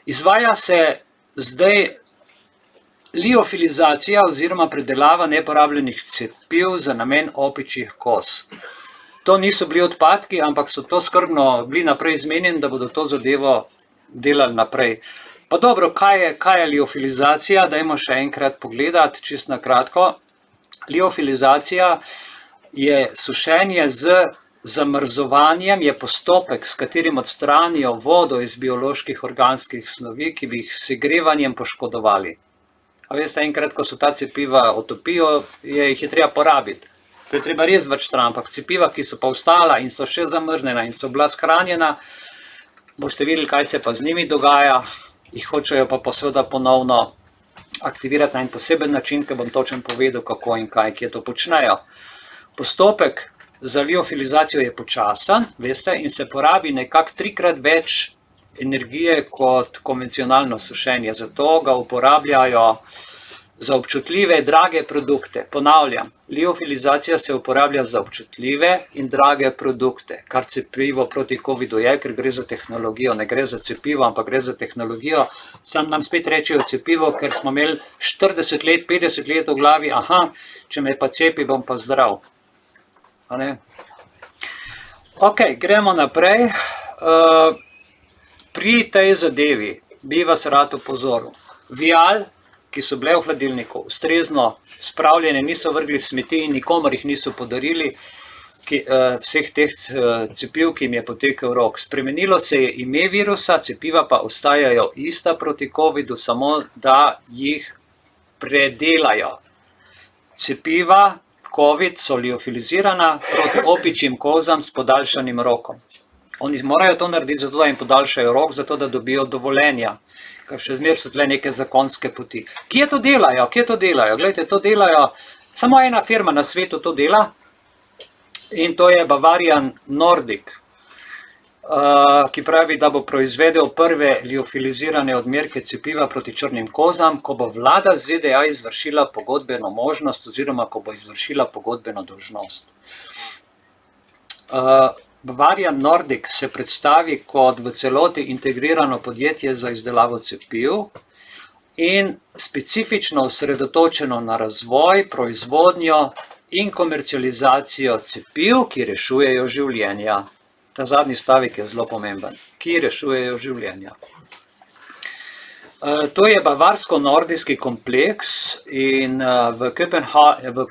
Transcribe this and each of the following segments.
Izvaja se zdaj liofilizacija oziroma predelava neporabljenih cepiv za namen opičjih koz. To niso bili odpadki, ampak so to skrbno bili naprej izmenjeni, da bodo to zadevo delali naprej. Pa dobro, kaj je liofilizacija? Dajmo še enkrat pogledati, čisto na kratko. Liofilizacija je sušenje z zamrzovanjem, je postopek, s katerim odstranijo vodo iz bioloških organskih snovi, ki bi jih s segrevanjem poškodovali. A veste, enkrat, ko so ta cepiva otopijo, jih je treba porabiti. To je treba res več stran, ampak cepiva, ki so pa ostala in so še zamrznjena in so bila shranjena, boste videli, kaj se pa z njimi dogaja, jih hočejo pa seveda ponovno aktivirati na en poseben način, ker bom točno povedal, kako in kaj, kje to počnejo. Postopek za liofilizacijo je počasen, veste, in se porabi nekako 3-krat več energije kot konvencionalno sušenje. Zato ga uporabljajo za občutljive, drage produkte. Ponavljam, liofilizacija se uporablja za občutljive in drage produkte, kar cepivo proti covidu je, ker gre za tehnologijo, ne gre za cepivo, ampak gre za tehnologijo. Sam nam spet rečejo cepivo, ker smo imeli 40 let, 50 let v glavi, aha, če me pa cepi, bom pa zdrav. Ok, gremo naprej. Pri tej zadevi bi vas rad opozoril. Vial, ki so bile v hladilniku, ustrezno spravljene, niso vrgli v smeti in nikomor jih niso podarili, vseh teh cepiv, ki jim je potekel rok. Spremenilo se je ime virusa, cepiva pa ostajajo ista proti covidu, samo da jih predelajo. Cepiva covid so liofilizirana proti opičjim kozam s podaljšanim rokom. Oni morajo to narediti zato, da jim podaljšajo rok, zato da dobijo dovoljenja. Ker še zmeraj so tle neke zakonske poti. Kje to delajo? Glejte, to delajo, samo ena firma na svetu to dela in to je Bavarian Nordic, ki pravi, da bo proizvedel prve liofilizirane odmerke cepiva proti črnim kozam, ko bo vlada ZDA izvršila pogodbeno možnost oziroma ko bo izvršila pogodbeno dolžnost. Bavarian Nordic se predstavi kot v celoti integrirano podjetje za izdelavo cepiv in specifično osredotočeno na razvoj, proizvodnjo in komercializacijo cepiv, ki rešujejo življenja. Ta zadnji stavek je zelo pomemben, ki rešujejo življenja. To je bavarsko-nordijski kompleks in v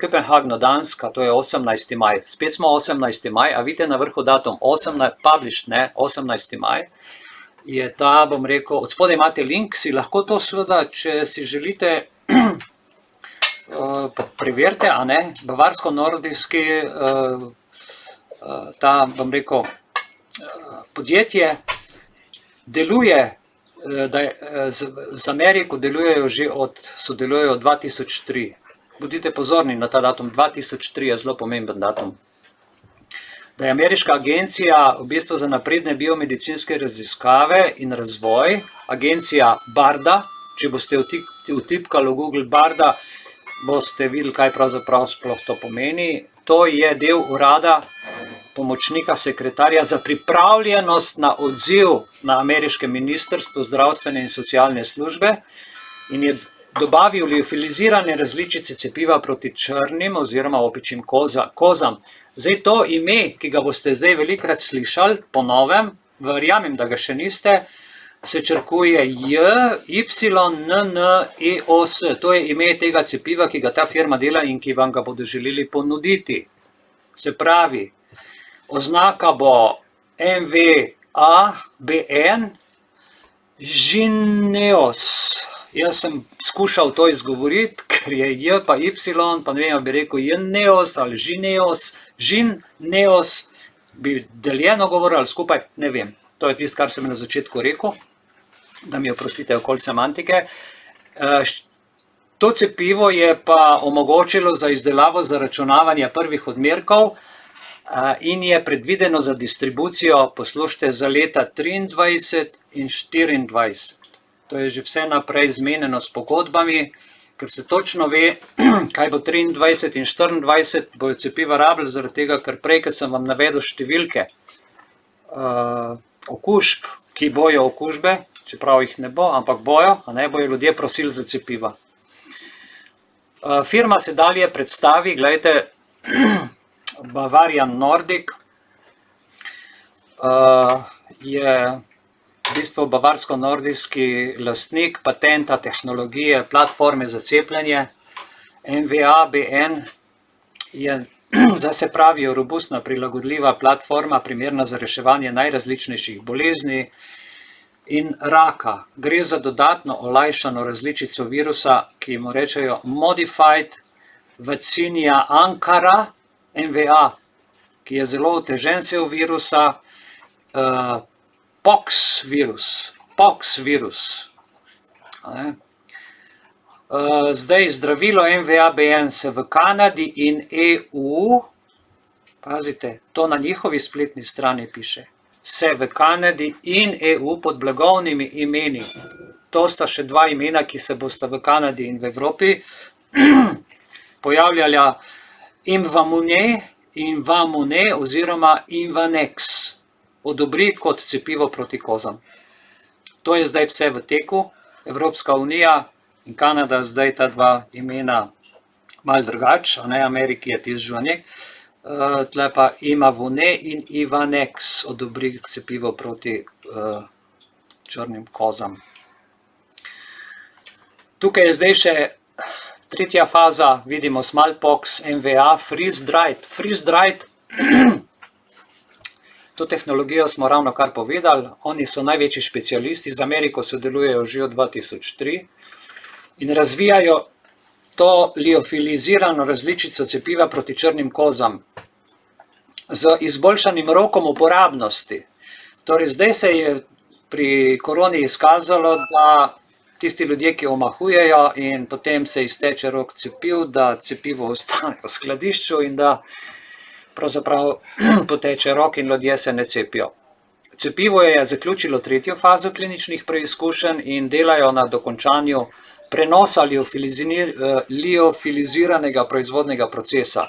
Kopenhagnu, Danska, to je 18. maj. Spet smo 18. maj, a vidite na vrhu datum 18. maj. Je ta, bom rekel, od spodaj imate link, si lahko to seveda, če si želite, preverite, a ne, bavarsko-nordijski, ta, bom rekel, podjetje deluje, z Ameriko sodelujejo od 2003. Bodite pozorni na ta datum, 2003 je zelo pomemben datum. Da je ameriška agencija v bistvu za napredne biomedicinske raziskave in razvoj, agencija BARDA, če boste vtipkali v Google BARDA, boste videli, kaj pravzaprav sploh to pomeni. To je del urada pomočnika sekretarja za pripravljenost na odziv na ameriškem ministrstvu zdravstvene in socialne službe in je dobavil liofilizirane različice cepiva proti črnim oziroma opičjim kozam. Zdaj to ime, ki ga boste zdaj velikokrat slišali, po novem, verjamem, da ga še niste, se črkuje JYNNEOS. To je ime tega cepiva, ki ga ta firma dela in ki vam ga bodo želeli ponuditi. Se pravi, oznaka bo MVABN JYNNEOS. Jaz sem skušal to izgovoriti, ker je J pa Y, pa ne vem, bi rekel JYNNEOS ali JYNNEOS, bi deljeno govorili skupaj, ne vem. To je tisto, kar sem na začetku rekel, da mi oprostite okoli semantike. To cepivo je pa omogočilo za izdelavo zaračunavanja prvih odmerkov in je predvideno za distribucijo, poslušajte, za leta 23 in 24. To je že vse naprej zmenjeno s pogodbami, ker se točno ve, kaj bo 23 in 24, bojo cepiva rabili, zaradi tega, ker prej, ker sem vam navedel številke okužb, ki bojo okužbe, čeprav jih ne bo, ampak bojo ljudje prosili za cepiva. Firma se dalje predstavi, gledajte, Bavarian Nordic je v bistvu bavarsko-nordijski lastnik patenta tehnologije platforme za cepljenje. MVA-BN je, zase pravijo, robustna, prilagodljiva platforma, primerna za reševanje najrazličnejših bolezni in raka. Gre za dodatno olajšano različico virusa, ki mu rečejo Modified Vaccinia Ankara, MVA, ki je zelo otežen sev virusa, Pox virus. Zdaj, zdravilo MVA-BN se v Kanadi in EU, pazite, to na njihovi spletni strani piše, se v Kanadi in EU pod blagovnimi imeni, to sta še dva imena, ki se bosta v Kanadi in v Evropi pojavljala, Imvamune oziroma Imvanex, odobri kot cepivo proti kozam. To je zdaj vse v teku. Evropska unija in Kanada zdaj ta dva imena malo drugače, Ameriki je tižžanje, tle pa Imavune in Ivanex odobri cepivo proti črnim kozam. Tukaj je zdaj še tretja faza, vidimo smallpox, MVA, freeze-dried. To tehnologijo smo ravno kar povedali, oni so največji specialisti, z Ameriko sodelujejo že od 2003 in razvijajo to liofilizirano različico cepiva proti črnim kozam z izboljšanim rokom uporabnosti. Torej, zdaj se je pri koroni izkazalo, da tisti ljudje, ki omahujejo in potem se izteče rok cepiv, da cepivo ostane v skladišču in da pravzaprav poteče rok in ljudje se ne cepijo. Cepivo je zaključilo tretjo fazo kliničnih preizkušenj in delajo na dokončanju prenosa liofiliziranega proizvodnega procesa,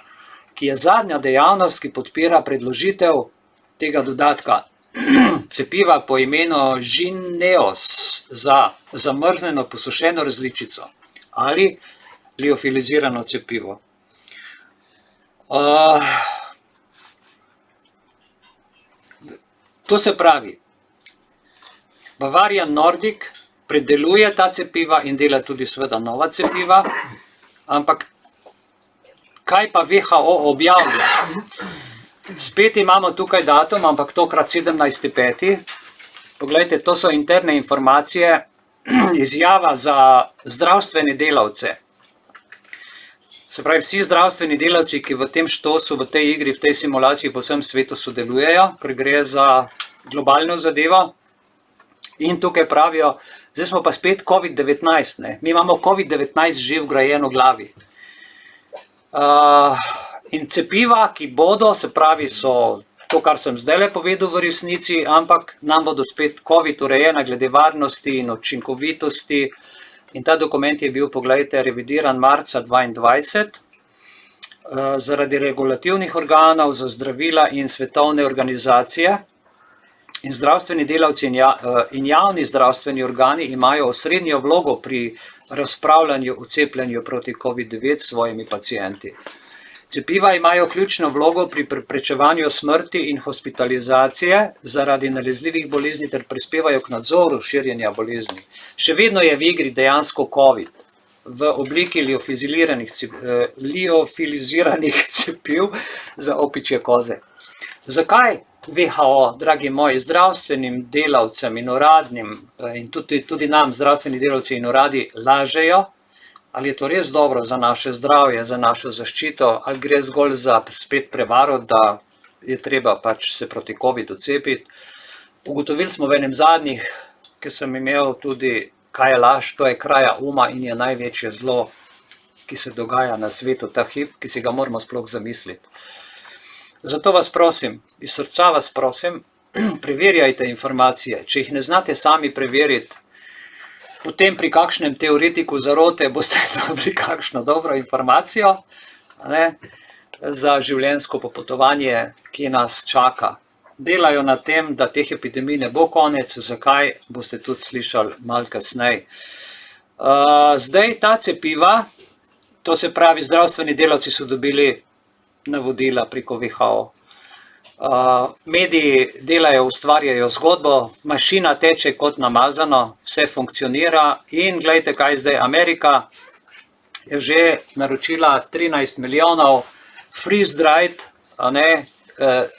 ki je zadnja dejavnost, ki podpira predložitev tega dodatka cepiva po imenu Jynneos za zamrznjeno posušeno različico ali liofilizirano cepivo. To se pravi, Bavarian Nordic predeluje ta cepiva in dela tudi seveda nova cepiva, ampak kaj pa WHO objavlja? Spet imamo tukaj datum, ampak tokrat 17.5. Poglejte, to so interne informacije, izjava za zdravstvene delavce. Se pravi, vsi zdravstveni delavci, ki v tem štosu, v tej igri, v tej simulaciji po vsem svetu sodelujejo, ker gre za globalno zadevo. In tukaj pravijo, zdaj smo pa spet COVID-19. Mi imamo COVID-19 že vgrajeno v glavi. In cepiva, ki bodo, se pravi, so to, kar sem zdaj povedal v resnici, ampak nam bodo spet COVID urejena glede varnosti in učinkovitosti. In ta dokument je bil, poglejte, revidiran marca 2022 zaradi regulativnih organov za zdravila in svetovne organizacije. In zdravstveni delavci in javni zdravstveni organi imajo osrednjo vlogo pri razpravljanju o cepljenju proti COVID-19 s svojimi pacienti. Cepiva imajo ključno vlogo pri preprečevanju smrti in hospitalizacije zaradi nalezljivih bolezni ter prispevajo k nadzoru širjenja bolezni. Še vedno je v igri dejansko COVID v obliki liofiliziranih cepiv za opičje koze. Zakaj WHO, dragi moji, zdravstvenim delavcem in uradnim in tudi nam, zdravstveni delavci in uradi, lažejo? Ali je to res dobro za naše zdravje, za našo zaščito, ali gre zgolj za spet prevaro, da je treba pač se proti COVID-u cepiti? Ugotovili smo v enem zadnjih, ki sem imel tudi, kaj je laž, to je kraja uma in je največje zlo, ki se dogaja na svetu ta hip, ki si ga moramo sploh zamisliti. Zato vas prosim, iz srca vas prosim, preverjajte informacije. Če jih ne znate sami preveriti, potem pri kakšnem teoretiku zarote boste dobili kakšno dobro informacijo za življenjsko popotovanje, ki nas čaka. delajo na tem, da teh epidemij ne bo konec, zakaj, boste tudi slišali malo kasneje. Zdaj ta cepiva, to se pravi, zdravstveni delavci so dobili navodila preko WHO. Mediji delajo, ustvarjajo zgodbo, mašina teče kot namazano, vse funkcionira in gledajte, kaj zdaj Amerika je že naročila 13 milijonov freeze-dried,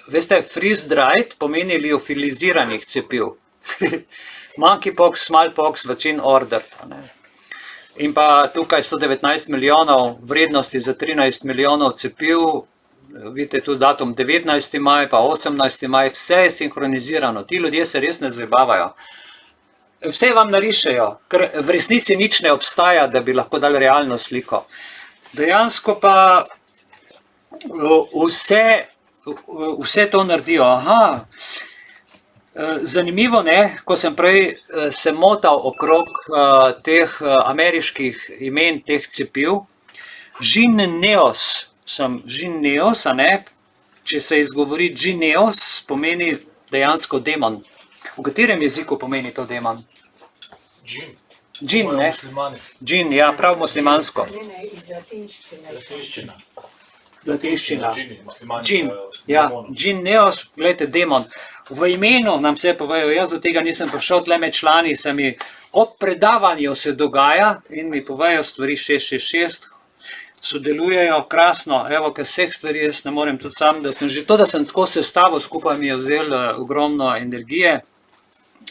veste, freeze-dried pomeni liofiliziranih cepiv. Monkeypox, smallpox, vaccine ordered. In pa tukaj 119 milijonov vrednosti za 13 milijonov cepiv, vidite tu datum 19. maj, pa 18. maj, vse je sinhronizirano, ti ljudje se res ne zabavajo. Vse vam narišejo, ker v resnici nič ne obstaja, da bi lahko dali realno sliko. Dejansko pa vse to naredijo. Zanimivo, ne, ko sem prej se motal okrog teh ameriških imen, teh cepiv, Jynneos, če se izgovori Jynneos, pomeni dejansko demon. V katerem jeziku pomeni to demon? Džin, ne? Džin, ja, prav muslimansko. Iz latinščine. Latinščina. Džin, ja, Jynneos, gledajte, demon. V imenu nam vse povejo, jaz do tega nisem prišel, tle med člani se mi ob predavanju se dogaja in mi povejo stvari 666, sodelujejo krasno, evo, ker vseh stvari jaz ne morem tudi sam, da sem tako sestavil, skupaj mi je vzel ogromno energije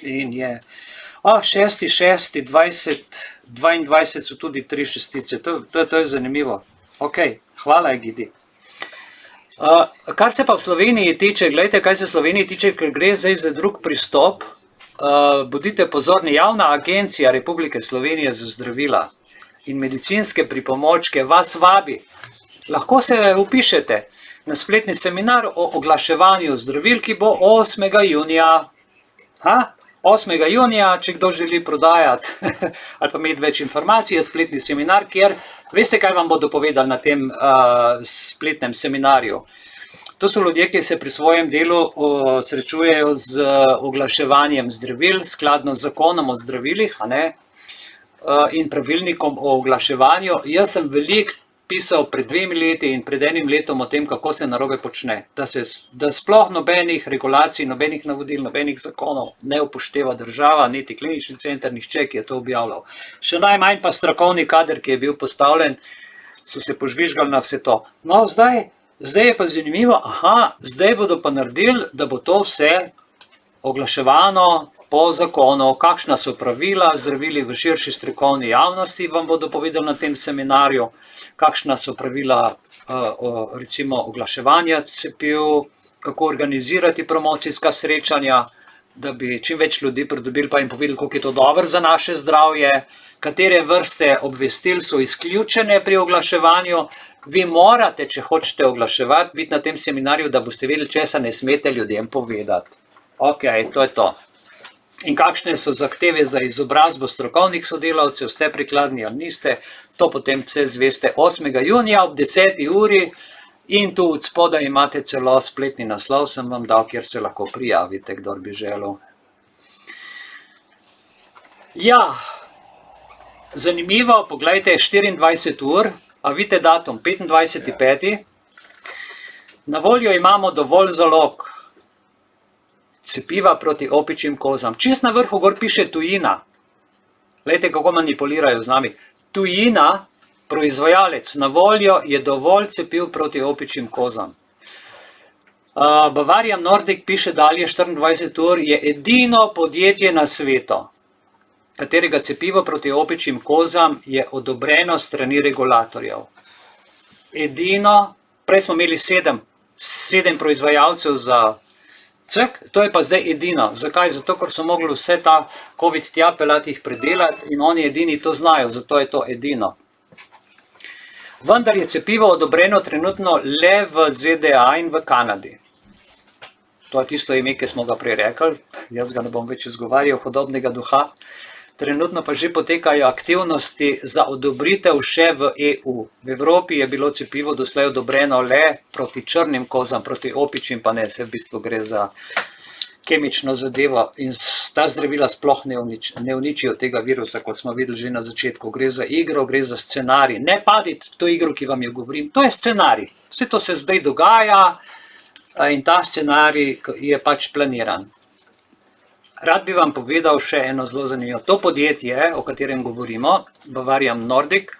in je, 6.6.2022 so tudi 3 šestice, to je zanimivo. Ok, hvala Egidi. Kar se pa v Sloveniji tiče, gledajte, kaj se v Sloveniji tiče, ker gre zdaj za drug pristop, bodite pozorni, Javna agencija Republike Slovenije za zdravila in medicinske pripomočke vas vabi. Lahko se upišete na spletni seminar o oglaševanju zdravil, ki bo 8. junija. 8. junija, če kdo želi prodajati ali pa imeti več informacij, je spletni seminar, kjer, veste, kaj vam bodo povedali na tem spletnem seminarju. To so ljudje, ki se pri svojem delu srečujejo z oglaševanjem zdravil, skladno z zakonom o zdravilih, in pravilnikom o oglaševanju. Jaz sem veliko pisal pred 2 leti in pred 1 letom o tem, kako se narobe počne. Da sploh nobenih regulacij, nobenih navodil, nobenih zakonov ne upošteva država, niti klinični center, nihče, ki je to objavljal. Še najmanj pa strokovni kader, ki je bil postavljen, so se požvižgali na vse to. No, zdaj je pa zanimivo, zdaj bodo pa naredili, da bo to vse oglaševano po zakonu, kakšna so pravila zdravili v širši strokovni javnosti, vam bodo povedali na tem seminarju, kakšna so pravila recimo oglaševanja cepiv, kako organizirati promocijska srečanja, da bi čim več ljudi pridobili pa jim povedali, koliko je to dobro za naše zdravje, katere vrste obvestil so izključene pri oglaševanju. Vi morate, če hočete oglaševati, biti na tem seminarju, da boste vedeli, česa ne smete ljudem povedati. Ok, to je to. In kakšne so zahteve za izobrazbo strokovnih sodelavcev, ste prikladni ali niste, to potem vse zveste 8. junija ob 10. uri in tu od spodaj imate celo spletni naslov, sem vam dal, kjer se lahko prijavite, kdor bi želel. Ja, zanimivo, poglejte, 24 ur, a vidite datum, 25.5. Na voljo imamo dovolj zalog cepiva proti opičjim kozam. Čist na vrhu gor piše tujina. Glejte, kako manipulirajo z nami. Tujina, proizvajalec, na voljo je dovolj cepiv proti opičjim kozam. Bavarian Nordic piše dalje 24 ur, je edino podjetje na svetu, katerega cepivo proti opičjim kozam je odobreno strani regulatorjev. Edino, prej smo imeli 7 proizvajalcev za to je pa zdaj edino. Zakaj? Zato, ker so mogli vse ta COVID tja pelati jih predelati in oni edini to znajo, zato je to edino. Vendar je cepivo odobreno trenutno le v ZDA in v Kanadi. To je tisto ime, ki smo ga prej rekli, jaz ga ne bom več izgovarjal, hudobnega duha. Trenutno pa že potekajo aktivnosti za odobritev še v EU. V Evropi je bilo cepivo doslej odobreno le proti črnim kozam, proti opičjim pa ne, se v bistvu gre za kemično zadevo in ta zdravila sploh ne uničijo tega virusa, kot smo videli že na začetku. Gre za igro, gre za scenarij. Ne padite v to igro, ki vam jo govorim, to je scenarij. Vse to se zdaj dogaja in ta scenarij je pač planiran. Rad bi vam povedal še eno zelo zanimivo. To podjetje, o katerem govorimo, Bavarian Nordic,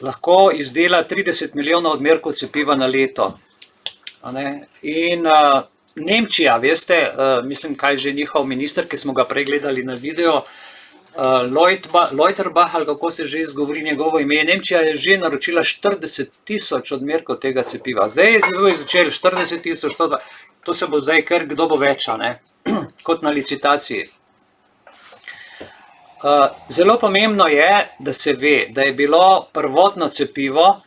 lahko izdela 30 milijonov odmerkov cepiva na leto. In Nemčija, veste, mislim, kaj že njihov minister, ki smo ga pregledali na video, Leuterbach, ali kako se že izgovori njegovo ime, Nemčija je že naročila 40.000 odmerkov tega cepiva. Zdaj je začeli 40.000, to se bo zdaj kar kdo bo več, kot na licitaciji. Zelo pomembno je, da se ve, da je bilo prvotno cepivo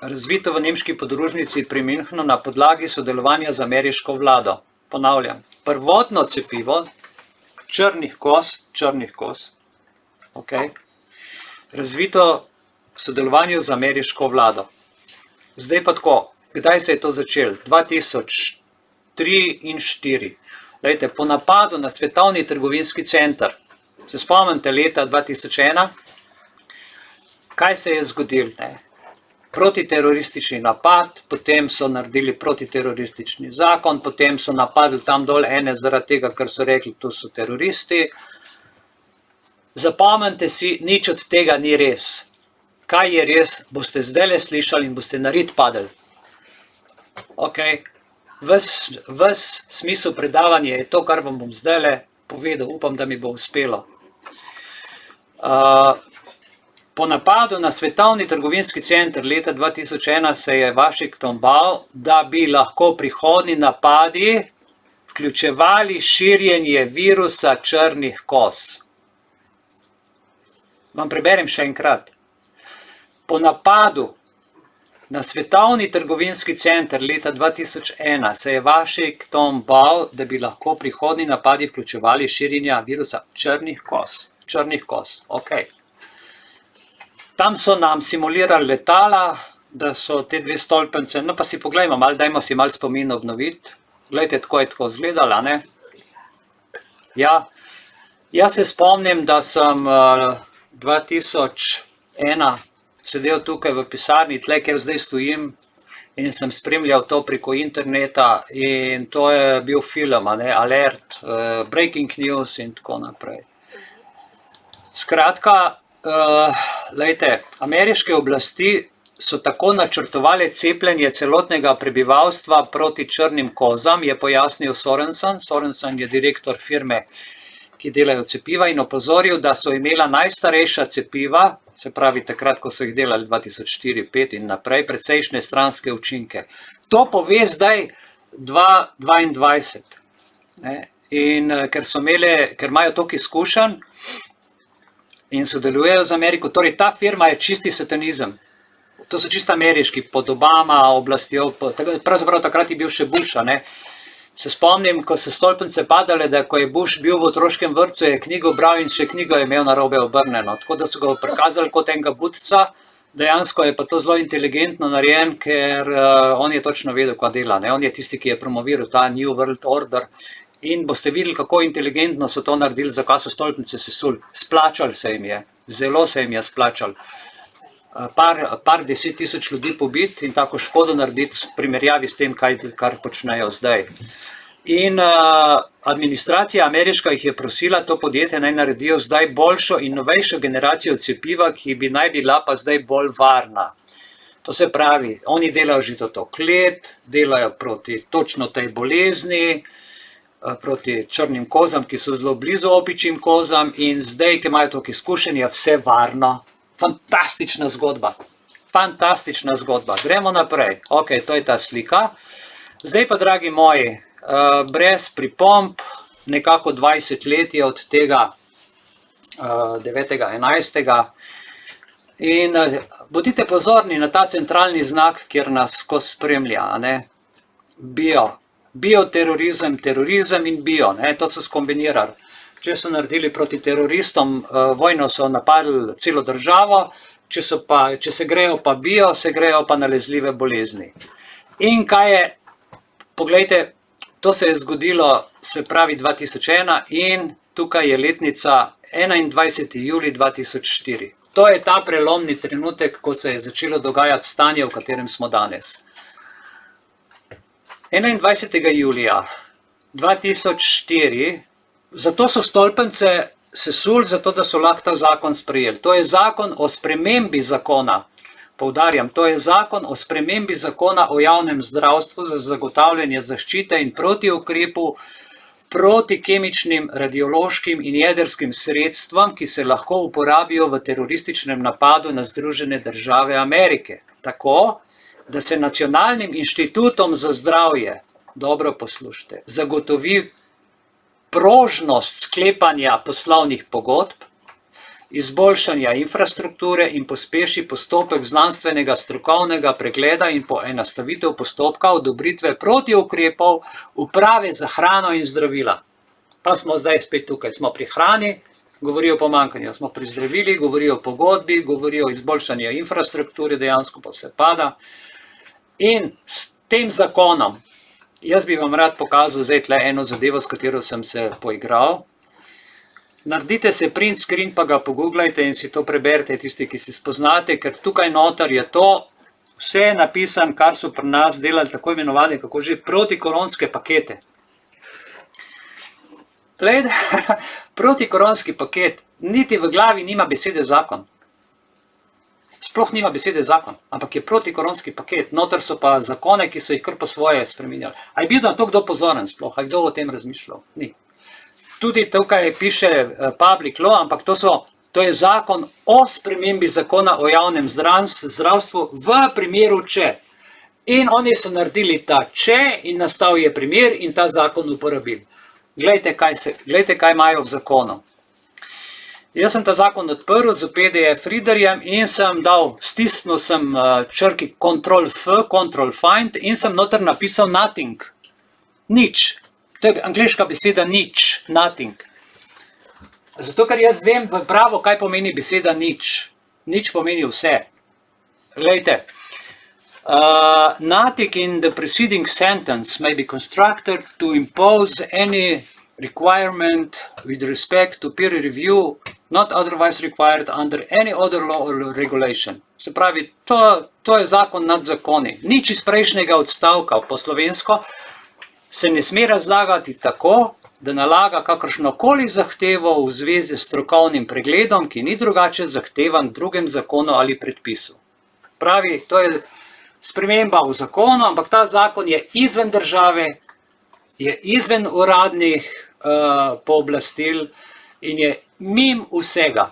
razvito v nemški podružnici pri Münchnu na podlagi sodelovanja z ameriško vlado. Ponavljam, prvotno cepivo črnih koz, razvito v sodelovanju z ameriško vlado. Zdaj pa tako, kdaj se je to začelo? 2003 in 2004. Lejte, po napadu na Svetovni trgovinski center, se spomnite leta 2001, kaj se je zgodilo? Protiteroristični napad, potem so naredili protiteroristični zakon, potem so napadli tam dol ene zaradi tega, ker so rekli, tu so teroristi. Zapomnite si, nič od tega ni res. Kaj je res, boste zdajle slišali in boste na rit padli. Ves smisel predavanja je to, kar vam bom zdajle povedal, upam, da mi bo uspelo. Po napadu na Svetovni trgovinski center leta 2001 se je Washington bal, da bi lahko prihodnji napadi vključevali širjenje virusa črnih koz. Vam preberem še enkrat. Po napadu na Svetovni trgovinski center leta 2001 se je Washington bal, da bi lahko prihodnji napadi vključevali širjenje virusa črnih koz. Tam so nam simulirali letala, da so te dve stolpnice, no pa si poglejmo, dajmo si malo spomin obnoviti. Glejte, tako je tako izgledala, ne? Ja, jaz se spomnim, da sem 2001 sedel tukaj v pisarni, tle, kjer zdaj stojim, in sem spremljal to preko interneta in to je bil film, Alert, Breaking News in tako naprej. Skratka, lejte, ameriške oblasti so tako načrtovali cepljenje celotnega prebivalstva proti črnim kozam, je pojasnil Sorensen. Sorensen je direktor firme, ki delajo cepiva in opozoril, da so imela najstarejša cepiva, se pravi takrat, ko so jih delali 2004-2005 in naprej, precejšnje stranske učinke. To pove zdaj 2022. In ker imajo toliko izkušenj in sodelujejo z Ameriko, torej ta firma je čisti satanizem. To so čisto ameriški, pod Obama oblastjo, pravzaprav takrat je bil še Bush, Se spomnim, ko so stolpnice padale, da ko je Bush bil v otroškem vrtcu, je knjigo bral in še knjigo je imel narobe obrnjeno. Tako da so ga prikazali kot enega budca, dejansko je pa to zelo inteligentno narejen, ker on je točno vedel, kaj dela. On je tisti, ki je promoviral ta New World Order. In boste videli, kako inteligentno so to naredili, zakaj so stolpnice sesuli. Splačali se jim je, zelo se jim je splačali. Par 10.000 ljudi pobiti in tako škodo narediti v primerjavi s tem, kar počnejo zdaj. In administracija ameriška jih je prosila, to podjetje naj naredijo zdaj boljšo in novejšo generacijo cepiva, ki bi naj bila pa zdaj bolj varna. To se pravi, oni delajo žito klet, delajo proti točno tej bolezni, proti črnim kozam, ki so zelo blizu opičjim kozam in zdaj, ki imajo toliko izkušenj, je vse varno. Fantastična zgodba. Fantastična zgodba. Gremo naprej. Ok, to je ta slika. Zdaj pa, dragi moji, brez pripomb, nekako 20 let je od tega 9.11. In bodite pozorni na ta centralni znak, kjer nas skozi spremlja. Bioterorizem, terorizem in bio. To so skombinirali. če so naredili proti teroristom vojno, so napadli celo državo, če se grejo pa bijo, se grejo pa nalezljive bolezni. In kaj je, poglejte, to se je zgodilo, se pravi 2001 in tukaj je letnica 21. julij 2004. To je ta prelomni trenutek, ko se je začelo dogajati stanje, v katerem smo danes. 21. julija 2004, zato so stolpence sesuli, zato da so lahko ta zakon sprejeli. To je zakon o spremembi zakona. Poudarjam, to je zakon o spremembi zakona o javnem zdravstvu za zagotavljanje zaščite in protiukrepu proti kemičnim, radiološkim in jedrskim sredstvom, ki se lahko uporabijo v terorističnem napadu na Združene države Amerike. Tako, da se Nacionalnim inštitutom za zdravje, dobro poslušajte, zagotovi prožnost sklepanja poslovnih pogodb, izboljšanja infrastrukture in pospeši postopek znanstvenega strokovnega pregleda in poenostavitev postopka odobritve protiukrepov Uprave za hrano in zdravila. Pa smo zdaj spet tukaj, smo pri hrani, govori o pomanjkanju, smo pri zdravili, govori o pogodbi, govori o izboljšanju infrastrukture, dejansko pa vse pada. In s tem zakonom, jaz bi vam rad pokazal zdaj tle eno zadevo, s katero sem se poigral. Naredite se print screen, pa ga pogooglajte in si to preberite, tisti, ki si spoznate, ker tukaj noter je to vse napisan, kar so pri nas delali tako imenovane, kako že protikoronske pakete. Glede, protikoronski paket, niti v glavi nima besede zakon. Sploh nima besede zakon, ampak je protikoronski paket. Noter so pa zakone, ki so jih kar po svoje spreminjali. A je bil na to kdo pozoren sploh? A je kdo o tem razmišljal? Ni. Tudi tukaj piše public law, ampak to je zakon o spremembi zakona o javnem zdravstvu v primeru če. In oni so naredili ta če in nastal je primer in ta zakon uporabili. Glejte, kaj imajo v zakonu. Jaz sem ta zakon odprl z PDF readerjem in sem stisnil sem črki Ctrl-F, Ctrl-Find in sem noter napisal nothing. Nič. To je angleška beseda nič, nothing. Zato, ker jaz vem v pravo, kaj pomeni beseda nič. Nič pomeni vse. Glejte, nothing in the preceding sentence may be constructed to impose any requirement with respect to peer review not otherwise required under any other law or regulation. Se pravi, to je zakon nad zakoni. Nič iz prejšnjega odstavka po slovensko se ne sme razlagati tako, da nalaga kakršnokoli zahtevo v zvezi s strokovnim pregledom, ki ni drugače zahtevan v drugem zakonu ali predpisu. Pravi, to je sprememba v zakonu, ampak ta zakon je izven države, je izven uradnih pooblastil in je mimo vsega.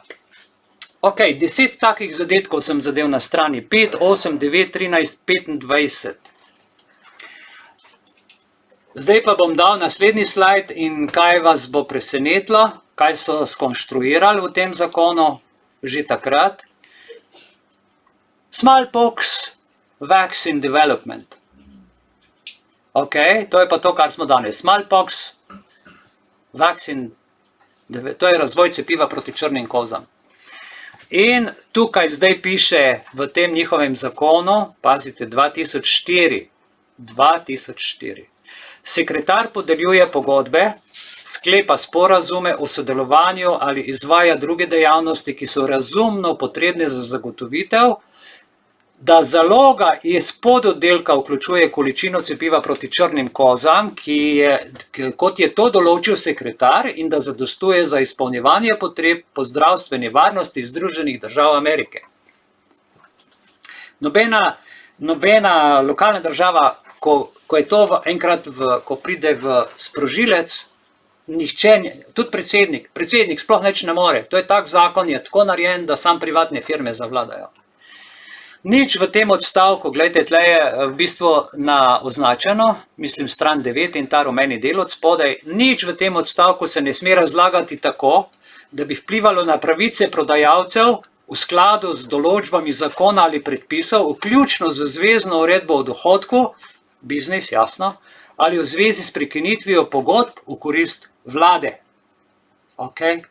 Ok, 10 takih zadetkov sem zadev na strani 5, 8, 9, 13, 25. Zdaj pa bom dal naslednji slajd in kaj vas bo presenetilo, kaj so skonštruirali v tem zakonu že takrat. Smallpox vaccine development. Ok, to je pa to, kar smo danes. Smallpox vaccine, to je razvoj cepiva proti črnim kozam. In tukaj zdaj piše v tem njihovem zakonu, pazite, 2004. Sekretar podeljuje pogodbe, sklepa sporazume o sodelovanju ali izvaja druge dejavnosti, ki so razumno potrebne za zagotovitev, da zaloga iz pododdelka vključuje količino cepiva proti črnim kozam, kot je to določil sekretar in da zadostuje za izpolnjevanje potreb po zdravstveni varnosti Združenih držav Amerike. Nobena lokalna država, ko je to enkrat, ko pride v sprožilec, nihče, tudi predsednik sploh nič ne more. To je tak zakon, je tako narejen, da sam privatne firme zavladajo. Nič v tem odstavku, gledajte, tle je v bistvu označeno, mislim stran 9 in ta rumeni del od spodaj, nič v tem odstavku se ne sme razlagati tako, da bi vplivalo na pravice prodajalcev v skladu z določbami zakona ali predpisov, vključno z zvezno uredbo o dohodku, biznis, jasno, ali v zvezi s prekinitvijo pogodb v korist vlade. Okay?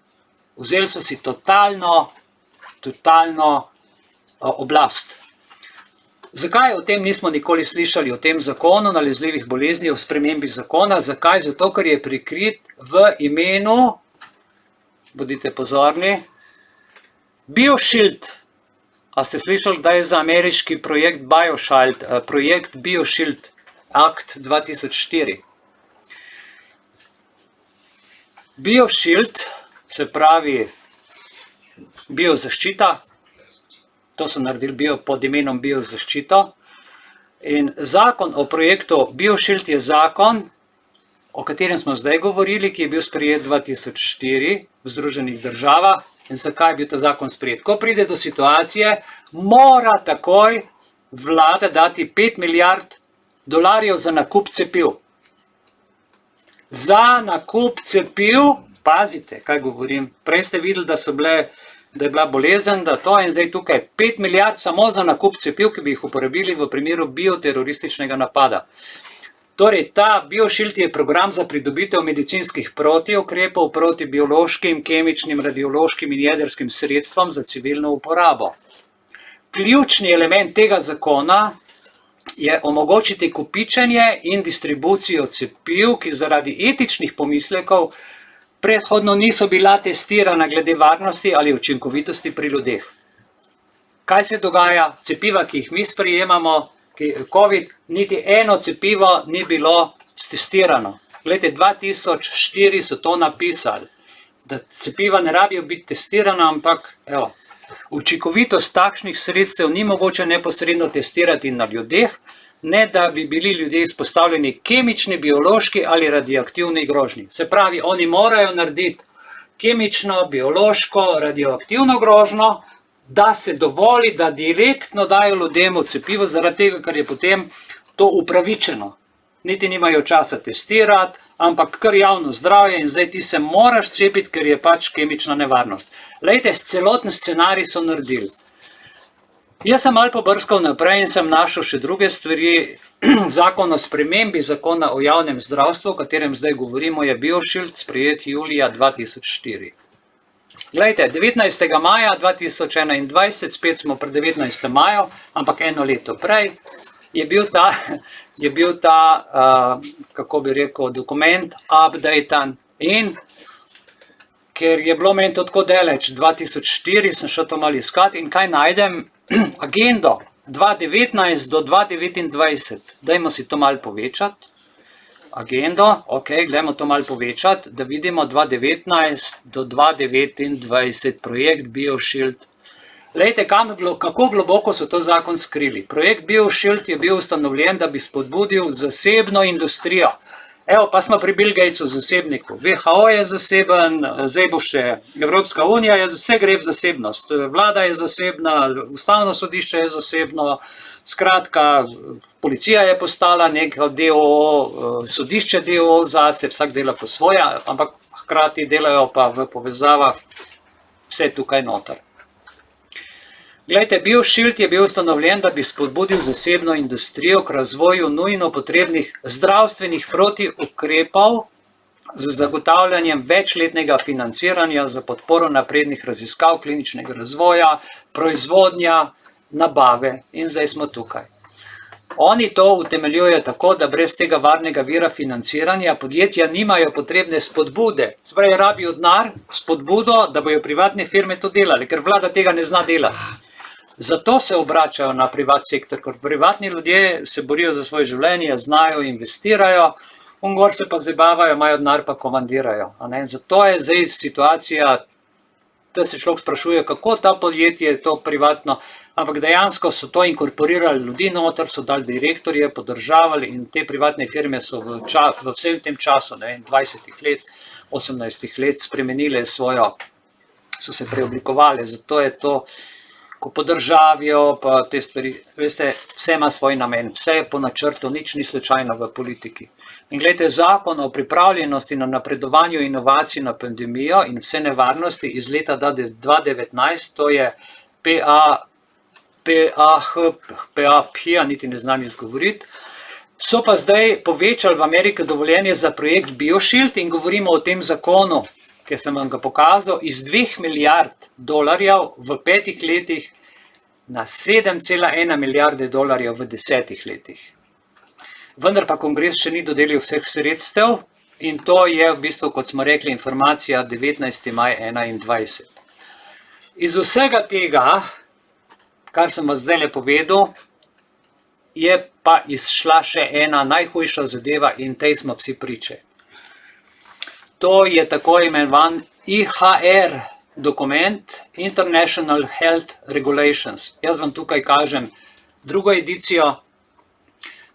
Vzeli so si totalno oblast. Zakaj o tem nismo nikoli slišali, o tem zakonu nalezljivih bolezni, o spremembi zakona? Zakaj? Zato, ker je prikrit v imenu, bodite pozorni, BioShield. A ste slišali, da je za ameriški projekt BioShield, projekt BioShield, akt 2004. BioShield, se pravi biozaščita, to so naredili pod imenom biozaščito. In zakon o projektu BioShield je zakon, o katerem smo zdaj govorili, ki je bil sprejet 2004 v Združenih državah. In zakaj je bil ta zakon sprejet? Ko pride do situacije, mora takoj vlada dati 5 milijard dolarjev za nakup cepiv. Za nakup cepiv, pazite, kaj govorim, prej ste videli, da je bila bolezen, da to in zdaj tukaj 5 milijard samo za nakup cepiv, ki bi jih uporabili v primeru bioterorističnega napada. Torej, ta BioShield je program za pridobitev medicinskih protiukrepov proti biološkim, kemičnim, radiološkim in jedrskim sredstvom za civilno uporabo. Ključni element tega zakona je omogočiti kopičenje in distribucijo cepiv, ki zaradi etičnih pomislekov predhodno niso bila testirana glede varnosti ali učinkovitosti pri ljudeh. Kaj se dogaja? Cepiva, ki jih mi sprejemamo, COVID, niti eno cepivo ni bilo stestirano. Glede, 2004 so to napisali, da cepiva ne rabijo biti testirana, ampak evo, učinkovitost takšnih sredstev ni mogoče neposredno testirati na ljudeh, ne da bi bili ljudje izpostavljeni kemični, biološki ali radioaktivni grožnji. Se pravi, oni morajo narediti kemično, biološko, radioaktivno grožnjo, da se dovoli, da direktno dajo ljudem cepivo, zaradi tega, ker je potem to upravičeno. Niti nimajo časa testirati, ampak kar javno zdravje in zdaj ti se moraš cepiti, ker je pač kemična nevarnost. Lejte, celoten scenarij so naredili. Jaz sem malo pobrskal naprej in sem našel še druge stvari. Zakon o spremembi zakona o javnem zdravstvu, o katerem zdaj govorimo, je BioShield sprejet julija 2004. Glejte, 19. maja 2021, spet smo pri 19. maju, ampak eno leto prej, je bil ta kako bi rekel, dokument updatan in ker je bilo meni to tako daleč, 2004 sem šel to malo iskati in kaj najdem, agendo 2019 do 2029, dajmo si to malo povečati. Agendo, ok, gledamo to malo povečati, da vidimo 2019 do 2029, projekt BioShield. Lejte, kako globoko so to zakon skrili. Projekt BioShield je bil ustanovljen, da bi spodbudil zasebno industrijo. Evo, pa smo pri Bill Gatesu zasebniku. WHO je zaseben, zdaj bo še Evropska unija, vse gre v zasebnost. Vlada je zasebna, ustavno sodišče je zasebno, skratka, policija je postala neko DOO, sodišče DOO zase, vsak dela po svoje, ampak hkrati delajo pa v povezavah vse tukaj noter. Glejte, BioShield je bil ustanovljen, da bi spodbudil zasebno industrijo k razvoju nujno potrebnih zdravstvenih protiukrepov z zagotavljanjem večletnega financiranja za podporo naprednih raziskav, kliničnega razvoja, proizvodnja, nabave in zdaj smo tukaj. Oni to utemeljujejo tako, da brez tega varnega vira financiranja podjetja nimajo potrebne spodbude. Se pravi, rabijo denar, spodbudo, da bojo privatne firme to delali, ker vlada tega ne zna delati. Zato se obračajo na privat sektor, ker privatni ljudje se borijo za svoje življenje, znajo, investirajo, gor se pa zabavajo, imajo denar pa komandirajo. Zato je zdaj situacija, da se človek sprašuje, kako ta podjetje je to privatno, ampak dejansko so to inkorporirali ljudi noter, so dali direktorje, podržavali in te privatne firme so v vsem tem času, 20 let, 18 let spremenile svojo, so se preoblikovali, zato je to, ko podržavijo, pa te stvari, veste, vse ima svoj namen, vse je po načrtu, nič ni slučajno v politiki. In gledajte, zakon o pripravljenosti na napredovanju inovacij na pandemijo in vse nevarnosti iz leta 2019, to je PAP, niti ne znam izgovoriti, so pa zdaj povečali v Ameriki dovoljenje za projekt BioShield in govorimo o tem zakonu, ki sem vam ga pokazal, iz 2 milijard dolarjev v 5 letih na 7,1 milijarde dolarjev v 10 letih. Vendar pa kongres še ni dodelil vseh sredstev in to je v bistvu, kot smo rekli, informacija 19. maj 2021. Iz vsega tega, kar sem vas zdaj povedal, je pa izšla še ena najhujša zadeva in tej smo vsi priče. To je tako imenovan IHR dokument, International Health Regulations. Jaz vam tukaj kažem drugo edicijo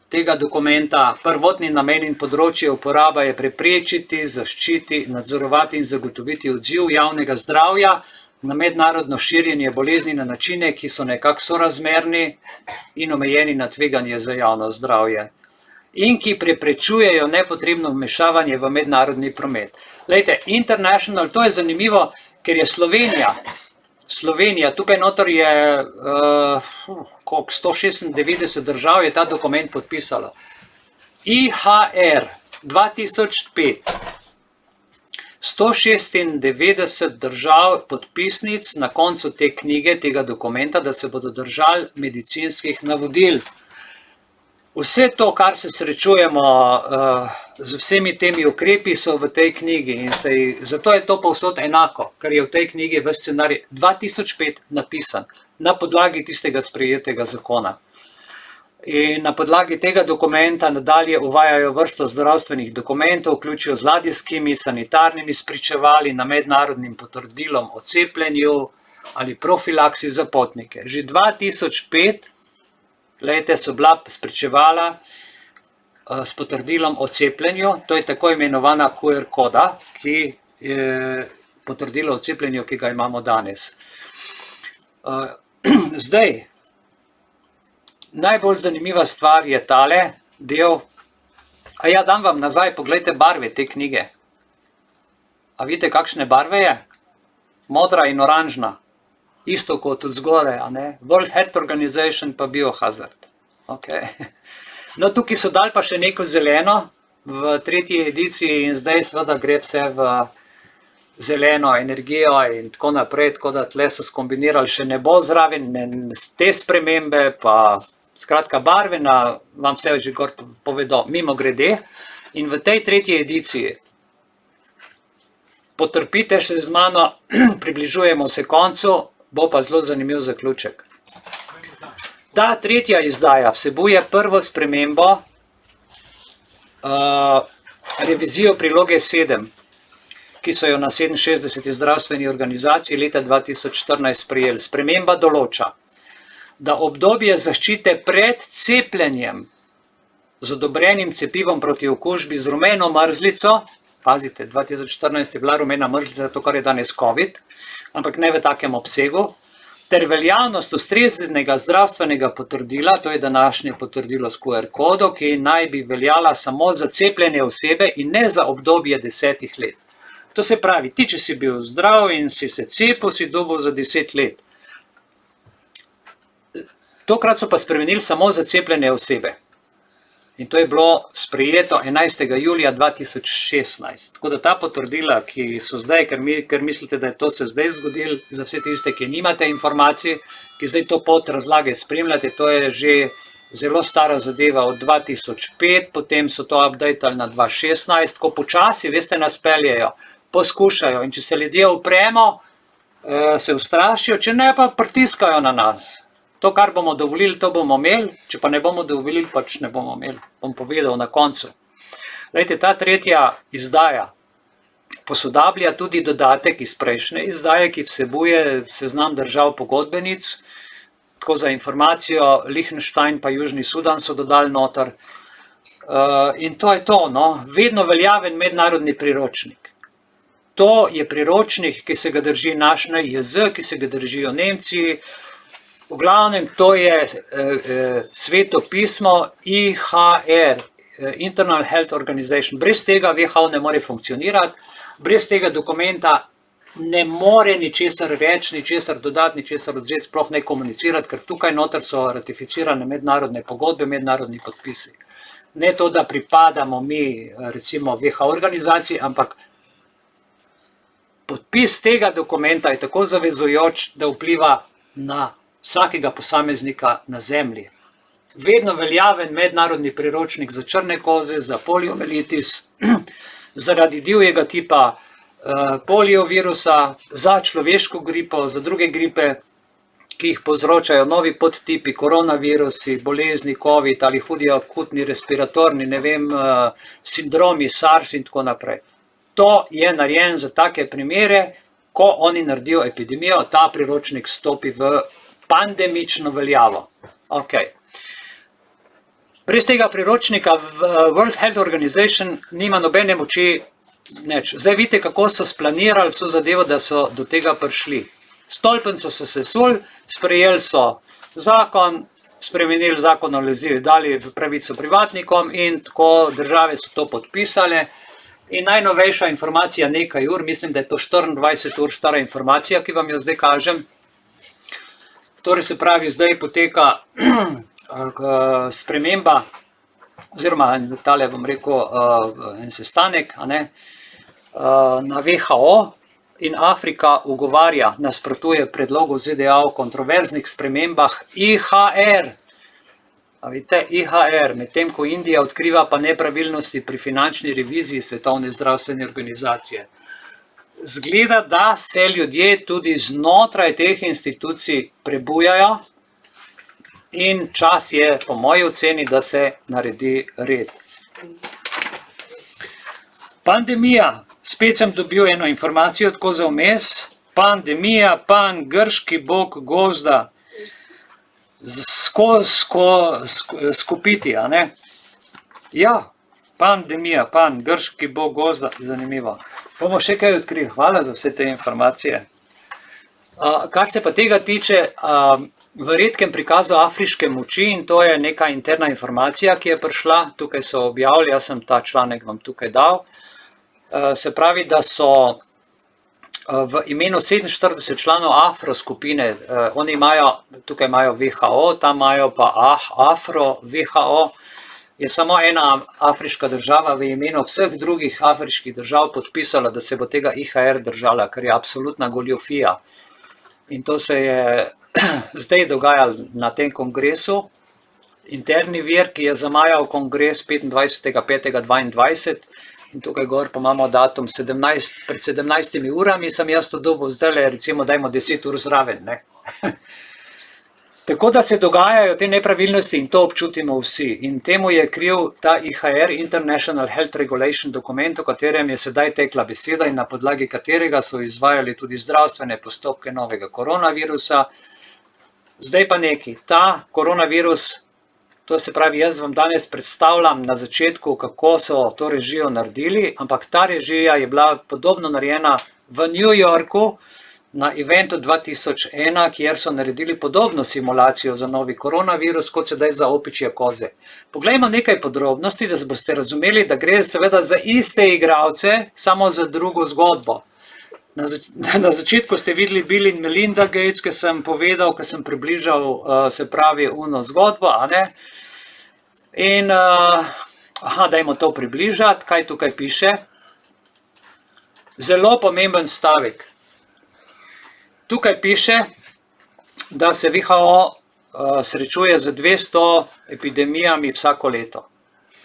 tega dokumenta. Prvotni namen in področje uporaba je preprečiti, zaščiti, nadzorovati in zagotoviti odziv javnega zdravja na mednarodno širjenje bolezni na načine, ki so nekako sorazmerni in omejeni na tveganje za javno zdravje in ki preprečujejo nepotrebno vmešavanje v mednarodni promet. Lejte, international, to je zanimivo, ker je Slovenija, tukaj notor je 196 držav je ta dokument podpisalo. IHR 2005, 196 držav podpisnic na koncu te knjige, tega dokumenta, da se bodo držali medicinskih navodil. Vse to, kar se srečujemo z vsemi temi ukrepi, so v tej knjigi in zato je to povsod enako, ker je v tej knjigi v scenarij 2005 napisan na podlagi tistega sprejetega zakona. In na podlagi tega dokumenta nadalje uvajajo vrsto zdravstvenih dokumentov, vključijo z ladijskimi, sanitarnimi spričevali na mednarodnim potrdilom o cepljenju ali profilaksi za potnike. Že 2005 so bila spričevala s potrdilom o cepljenju, to je tako imenovana QR koda, ki je potrdilo o cepljenju, ki ga imamo danes. Zdaj, najbolj zanimiva stvar je tale del. A ja, dam vam nazaj, pogledajte barve te knjige. A vidite, kakšne barve je? Modra in oranžna. Isto kot od zgore, a ne? World Health Organization pa Biohazard. Okay. No, tukaj so dali pa še neko zeleno v 3. ediciji in zdaj seveda gre vse v zeleno energijo in tako naprej, tako da tle so skombinirali še nebo zraven, te spremembe, pa skratka barve vam vse že gor povedo, mimo grede. In v tej 3. ediciji potrpite še z mano, približujemo se koncu, bo pa zelo zanimiv zaključek. Ta 3. izdaja vsebuje prvo spremembo, revizijo priloge 7, ki so jo na 67. zdravstveni organizaciji leta 2014 sprejeli. Sprememba določa, da obdobje zaščite pred cepljenjem z odobrenim cepivom proti okužbi z rumeno mrzlico, pazite, 2014 je bila rumena mrzlica, to kar je danes COVID, ampak ne v takem obsegu, ter veljavnost ustreznega zdravstvenega potrdila, to je današnje potrdilo s QR kodo, ki naj bi veljala samo za cepljene osebe in ne za obdobje 10 let. To se pravi, ti, če si bil zdrav in si se cepil, si dobil za 10 let. Tokrat so pa spremenili samo za cepljene osebe. In to je bilo sprejeto 11. julija 2016. Tako da ta potrdila, ki so zdaj, ker mislite, da je to se zdaj zgodilo, za vse tiste, ki nimate informacij, ki zdaj to pot razlage spremljate, to je že zelo stara zadeva od 2005, potem so to updatali na 2016, ko počasi, veste, nas peljejo, poskušajo in če se ljudje upremo, se ustrašijo, če ne pa pritiskajo na nas. To, kar bomo dovolili, to bomo imeli, če pa ne bomo dovolili, pač ne bomo imeli, bom povedal na koncu. Lejte, ta 3. izdaja posodablja tudi dodatek iz prejšnje izdaje, ki vsebuje seznam držav pogodbenic, tako za informacijo, Liechtenstein pa Južni Sudan so dodali noter. In to je to, no, vedno veljaven mednarodni priročnik. To je priročnik, ki se ga drži naš NIJZ, ki se ga držijo Nemci. V glavnem, to je sveto pismo IHR, International Health Organization. Brez tega WHO ne more funkcionirati, brez tega dokumenta ne more ničesar reči, ničesar dodati, ničesar odzeti, sploh ne komunicirati, ker tukaj noter so ratificirane mednarodne pogodbe, mednarodni podpisi. Ne to, da pripadamo mi, recimo, WHO organizaciji, ampak podpis tega dokumenta je tako zavezujoč, da vpliva na vsakega posameznika na zemlji. Vedno veljaven mednarodni priročnik za črne koze, za poliomelitis, zaradi divjega tipa poliovirusa, za človeško gripo, za druge gripe, ki jih povzročajo novi podtipi, koronavirusi, bolezni, COVID ali hudi akutni respiratorni, sindromi, SARS in tako naprej. To je narejen za take primere, ko oni naredijo epidemijo, ta priročnik stopi v pandemično veljavo. Okay. Brez tega priročnika World Health Organization nima nobene moči nič. Zdaj vidite, kako so splanirali vso zadevo, da so do tega prišli. Stolpnico so sesuli, sprejeli so zakon, spremenili zakon o nalezljivih, dali pravico privatnikom in tako države so to podpisale. In najnovejša informacija nekaj ur, mislim, da je to 24 ur stara informacija, ki vam jo zdaj kažem. Torej se pravi, zdaj poteka sprememba, oziroma tale bom rekel en sestanek na WHO in Afrika ugovarja, nasprotuje predlogu ZDA o kontroverznih spremembah IHR. Vidite, IHR, medtem ko Indija odkriva pa nepravilnosti pri finančni reviziji Svetovne zdravstvene organizacije. Zgleda, da se ljudje tudi znotraj teh institucij prebujajo in čas je, po moji oceni, da se naredi red. Pandemija. Spet sem dobil eno informacijo tako za vmes. Pandemija, pan, grški bog gozda. Skupiti, a ne? Ja, pandemija, pan, grški bog gozda. Zanimivo. Bomo še kaj odkrili. Hvala za vse te informacije. Kar se pa tega tiče, v redkem prikazu afriške moči, in to je neka interna informacija, ki je prišla, tukaj so objavili, jaz sem ta članek vam tukaj dal, se pravi, da so v imenu 47 članov Afro skupine, oni imajo, tukaj imajo WHO, tam imajo pa Afro WHO, je samo ena afriška država v imenu vseh drugih afriških držav podpisala, da se bo tega IHR držala, kar je absolutna goljofija. In to se je zdaj dogajalo na tem kongresu. Interni vir, ki je zamajal kongres 25.5.22, in tukaj gor pa imamo datum pred 17 urami, sem jaz to dobil zdaj, recimo dajmo 10 ur zraven. Ne? Tako da se dogajajo te nepravilnosti in to občutimo vsi. In temu je kriv ta IHR, International Health Regulation dokument, o katerem je sedaj tekla beseda in na podlagi katerega so izvajali tudi zdravstvene postopke novega koronavirusa. Zdaj pa neki, ta koronavirus, to se pravi, jaz vam danes predstavljam na začetku, kako so to režijo naredili, ampak ta režija je bila podobno narejena v New Yorku na eventu 2001, kjer so naredili podobno simulacijo za novi koronavirus, kot sedaj za opičje koze. Poglejmo nekaj podrobnosti, da boste razumeli, da gre seveda za iste igralce, samo za drugo zgodbo. Na začetku ste videli Bill in Melinda Gates, ki sem povedal, ki sem približal, se pravi, uno zgodbo, a ne? In, dajmo to približati, kaj tukaj piše. Zelo pomemben stavek. Tukaj piše, da se WHO srečuje z 200 epidemijami vsako leto.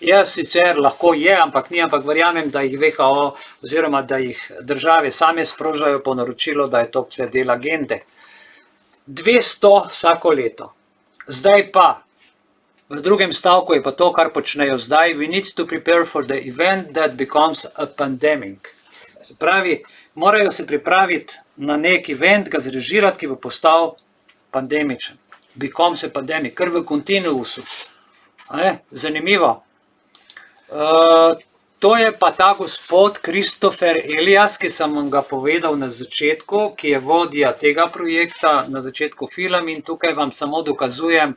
Jaz sicer lahko je, ampak ni, ampak verjamem, da jih WHO oziroma da jih države same sprožajo po naročilu, da je to vse del agende. 200 vsako leto. Zdaj pa, v drugem stavku je pa to, kar počnejo zdaj. We need to prepare for the event that becomes a pandemic. Se pravi, morajo se pripraviti na nek event, ga zrežirati, ki bo postal pandemičen. Becomes a pandemic, kar v kontinuusu. Zanimivo. To je pa ta gospod Christopher Elias, ki sem vam ga povedal na začetku, ki je vodja tega projekta, na začetku film, in tukaj vam samo dokazujem,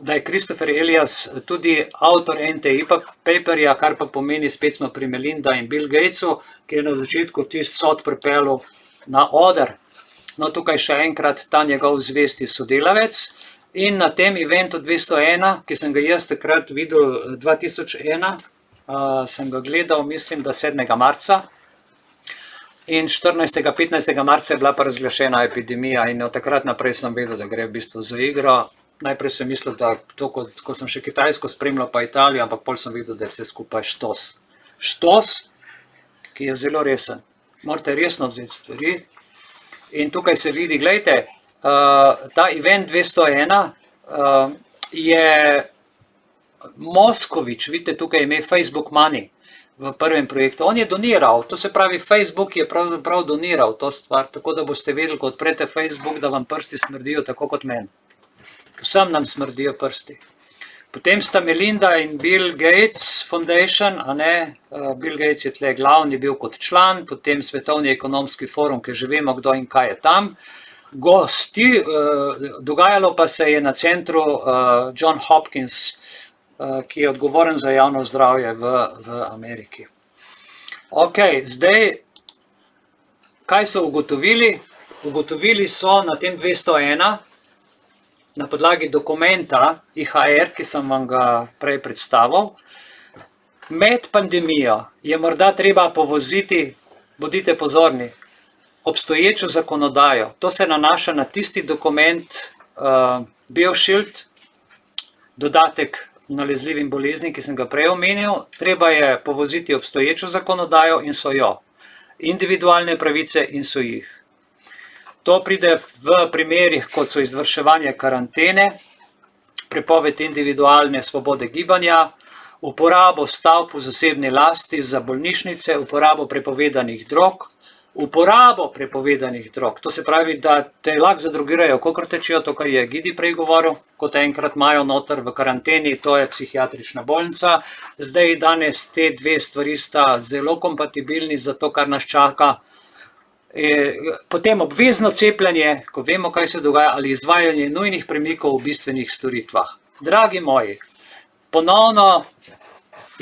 da je Christopher Elias tudi avtor NTI paperja, kar pa pomeni, spet smo pri Melinda in Bill Gatesu, ki je na začetku tisti sod pripeljal na oder. No, tukaj še enkrat ta njegov zvesti sodelavec. In na tem eventu 201, ki sem ga jaz takrat videl 2001, sem ga gledal, mislim, da 7. marca, in 14. 15. marca je bila pa razglašena epidemija in od takrat naprej sem vedel, da gre v bistvu za igro. Najprej sem mislil, da to, ko sem še Kitajsko spremljal pa Italijo, ampak pol sem videl, da je vse skupaj štos. Štos, ki je zelo resen. Morate resno vzeti stvari. In tukaj se vidi, gledajte, ta event 201 je Moskovič, vidite tukaj ime Facebook Money v prvem projektu. On je doniral, to se pravi Facebook je pravzaprav doniral to stvar, tako da boste vedeli, ko odprete Facebook, da vam prsti smrdijo tako kot meni. Vsem nam smrdijo prsti. Potem sta Melinda in Bill Gates Foundation, a ne, Bill Gates je tle glavni bil kot član, potem Svetovni ekonomski forum, ki že vemo, kdo in kaj je tam. Gosti, dogajalo pa se je na centru John Hopkins, ki je odgovoren za javno zdravje v Ameriki. Ok, zdaj, kaj so ugotovili? Ugotovili so na tem 201, na podlagi dokumenta IHR, ki sem vam ga prej predstavil. Med pandemijo je morda treba povoziti, bodite pozorni, obstoječo zakonodajo. To se nanaša na tisti dokument BioShield, dodatek nalezljivim boleznim, ki sem ga prej omenil. Treba je povoziti obstoječo zakonodajo in so jo. Individualne pravice in so jih. To pride v primerih, kot so izvrševanje karantene, prepoved individualne svobode gibanja, uporabo stavb v zasebni lasti za bolnišnice, uporabo prepovedanih drog, to se pravi, da te lahko zadrogirajo, kolikor tečijo, to, kar je Gidi prej govoril, kot enkrat imajo noter v karanteni, to je psihiatrična bolnica. Zdaj, danes te dve stvari sta zelo kompatibilni za to, kar nas čaka. Potem obvezno cepljenje, ko vemo, kaj se dogaja, ali izvajanje nujnih premikov v bistvenih storitvah. Dragi moji, ponovno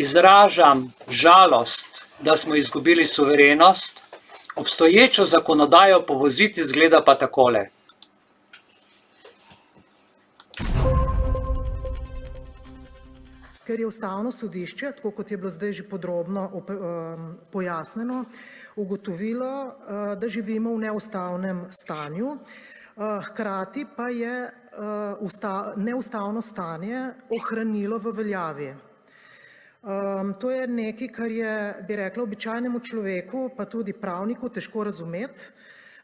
izražam žalost, da smo izgubili suverenost, obstoječo zakonodajo povoziti zgleda pa takole. Ker je Ustavno sodišče, tako kot je bilo zdaj že podrobno pojasnjeno, ugotovilo, da živimo v neustavnem stanju, hkrati pa je neustavno stanje ohranilo v veljavi. To je nekaj, kar je, bi rekla, običajnemu človeku, pa tudi pravniku, težko razumeti,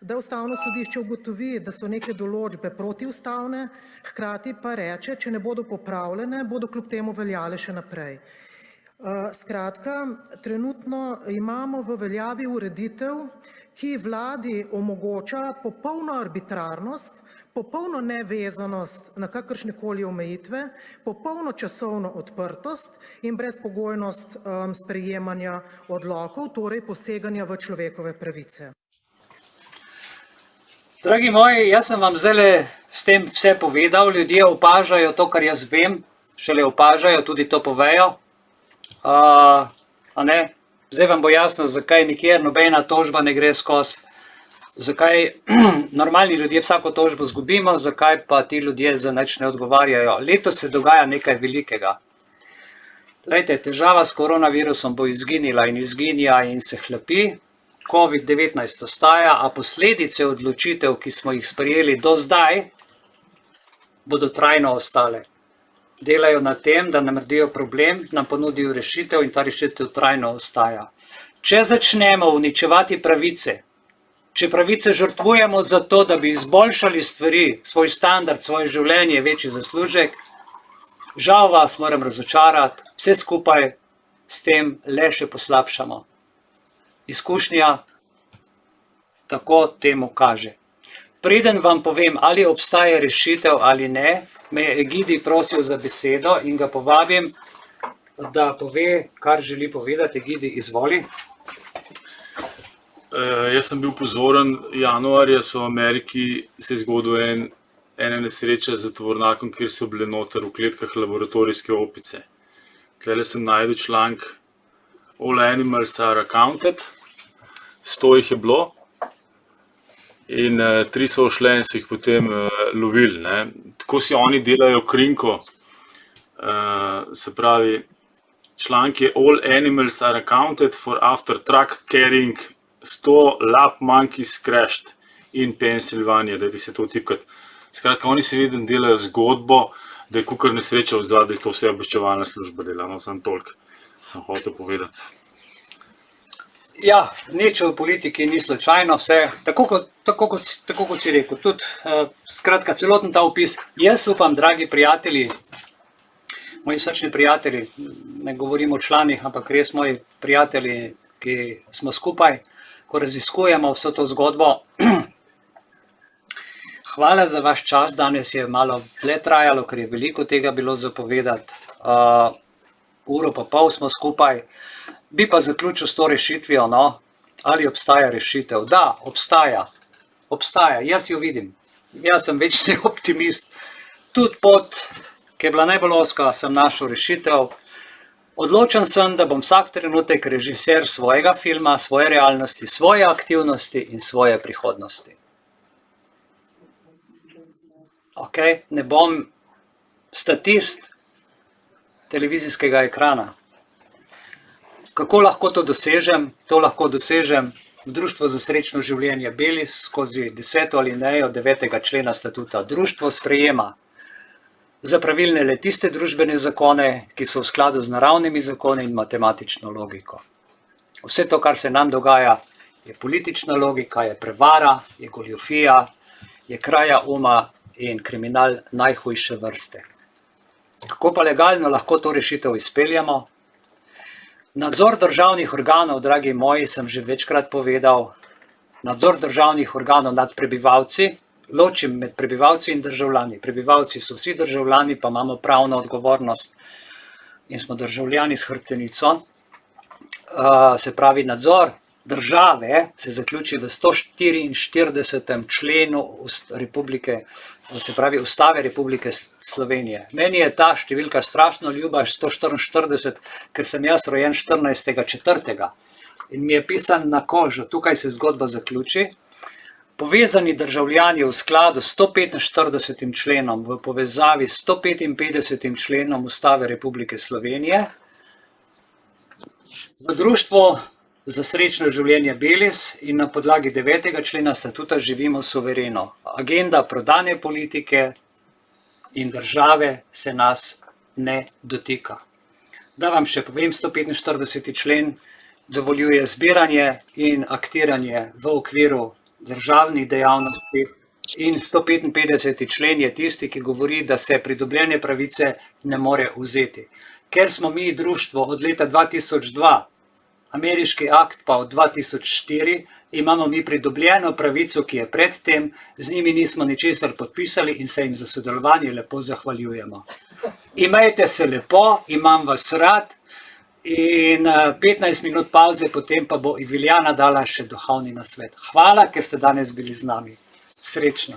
da Ustavno sodišče ugotovi, da so neke določbe protiustavne, hkrati pa reče, če ne bodo popravljene, bodo kljub temu veljale še naprej. Skratka, trenutno imamo v veljavi ureditev, ki vladi omogoča popolno arbitrarnost, popolno nevezanost na kakršnekoli omejitve, popolno časovno odprtost in brezpogojnost sprejemanja odlokov, torej poseganja v človekove pravice. Dragi moji, jaz sem vam zdaj s tem vse povedal, ljudje opažajo to, kar jaz vem, šele opažajo, tudi to povejo. Zdaj vam bo jasno, zakaj nikjer nobena tožba ne gre skozi, zakaj normalni ljudje vsako tožbo zgubimo, zakaj pa ti ljudje za nič ne odgovarjajo. Letos se dogaja nekaj velikega. Glejte, težava s koronavirusom bo izginila in izginja in se hlapi. COVID-19 ostaja, a posledice odločitev, ki smo jih sprejeli do zdaj, bodo trajno ostale. Delajo na tem, da nam naredijo problem, nam ponudijo rešitev in ta rešitev trajno ostaja. Če začnemo uničevati pravice, če pravice žrtvujemo za to, da bi izboljšali stvari, svoj standard, svoje življenje, večji zaslužek, žal vas moram razočarati, vse skupaj s tem le še poslabšamo. Izkušnja tako temu kaže. Preden vam povem, ali obstaja rešitev ali ne, me je Egidi prosil za besedo in ga povabim, da pove, kar želi povedati. Egidi, izvoli. Jaz sem bil pozoren, januarja so v Ameriki se zgodil ena nesreča z tovornjakom, kjer so bile noter v kletkah laboratorijske opice. Tlele sem najdel članek All Animals Are Accounted, 100 jih je bilo in 3 so šle in so jih potem lovili. Tako si oni delajo krinko, se pravi, članek je All Animals Are Accounted for After Truck Carrying 100 Lap Monkeys Crashed in Pennsylvania, dajte se to vtipkati. Skratka, oni se vidim delajo zgodbo, da je kukar nesreča v zadnji, to vse obveščevalna služba dela, no, sem toliko, sem hotel povedati. Ja, nič v politiki ni slučajno, vse, tako kot si rekel, tudi, skratka, celoten ta opis, jaz upam, dragi prijatelji, moji srčni prijatelji, ne govorim o članih, ampak res moji prijatelji, ki smo skupaj, ko raziskujemo vso to zgodbo. Hvala za vaš čas, danes je malo dlje trajalo, ker je veliko tega bilo zapovedati, uro pa pol smo skupaj. Bi pa zaključil s to rešitvijo, no, ali obstaja rešitev. Da, obstaja, jaz jo vidim. Jaz sem večni optimist. Tudi pot, ki je bila najbolj ozka, sem našel rešitev. Odločen sem, da bom vsak trenutek režiser svojega filma, svoje realnosti, svoje aktivnosti in svoje prihodnosti. Ok, ne bom statist televizijskega ekrana. Kako lahko to dosežem? To lahko dosežem v Društvu za srečno življenje Belis skozi 10. alinejo 9. člena statuta. Društvo sprejema za pravilne le tiste družbene zakone, ki so v skladu z naravnimi zakoni in matematično logiko. Vse to, kar se nam dogaja, je politična logika, je prevara, je goljufija, je kraja uma in kriminal najhujše vrste. Kako pa legalno lahko to rešitev izpeljamo? Nadzor državnih organov, dragi moji, sem že večkrat povedal, nadzor državnih organov nad prebivalci, ločim med prebivalci in državljani. Prebivalci so vsi državljani, pa imamo pravno odgovornost in smo državljani s hrbtenico. Se pravi, nadzor države se zaključi v 144. členu Republike, se pravi Ustave Republike Slovenije. Meni je ta številka strašno ljuba, 144, ker sem jaz rojen 14.4. in mi je pisan na kožo, tukaj se zgodba zaključi. Povezani državljani v skladu s 145. členom v povezavi s 155. členom Ustave Republike Slovenije v Društvo za srečno življenje Belis in na podlagi 9. člena statuta živimo suvereno. Agenda prodane politike in države se nas ne dotika. Da vam še povem, 145. člen dovoljuje zbiranje in aktiranje v okviru državnih dejavnosti in 155. člen je tisti, ki govori, da se pridobljene pravice ne more vzeti. Ker smo mi društvo od leta 2002, ameriški akt pa od 2004, imamo mi pridobljeno pravico, ki je predtem, z njimi nismo ničesar podpisali in se jim za sodelovanje lepo zahvaljujemo. Imejte se lepo, imam vas rad in 15 minut pauze, potem pa bo Iviljana dala še duhovni nasvet. Hvala, ker ste danes bili z nami. Srečno.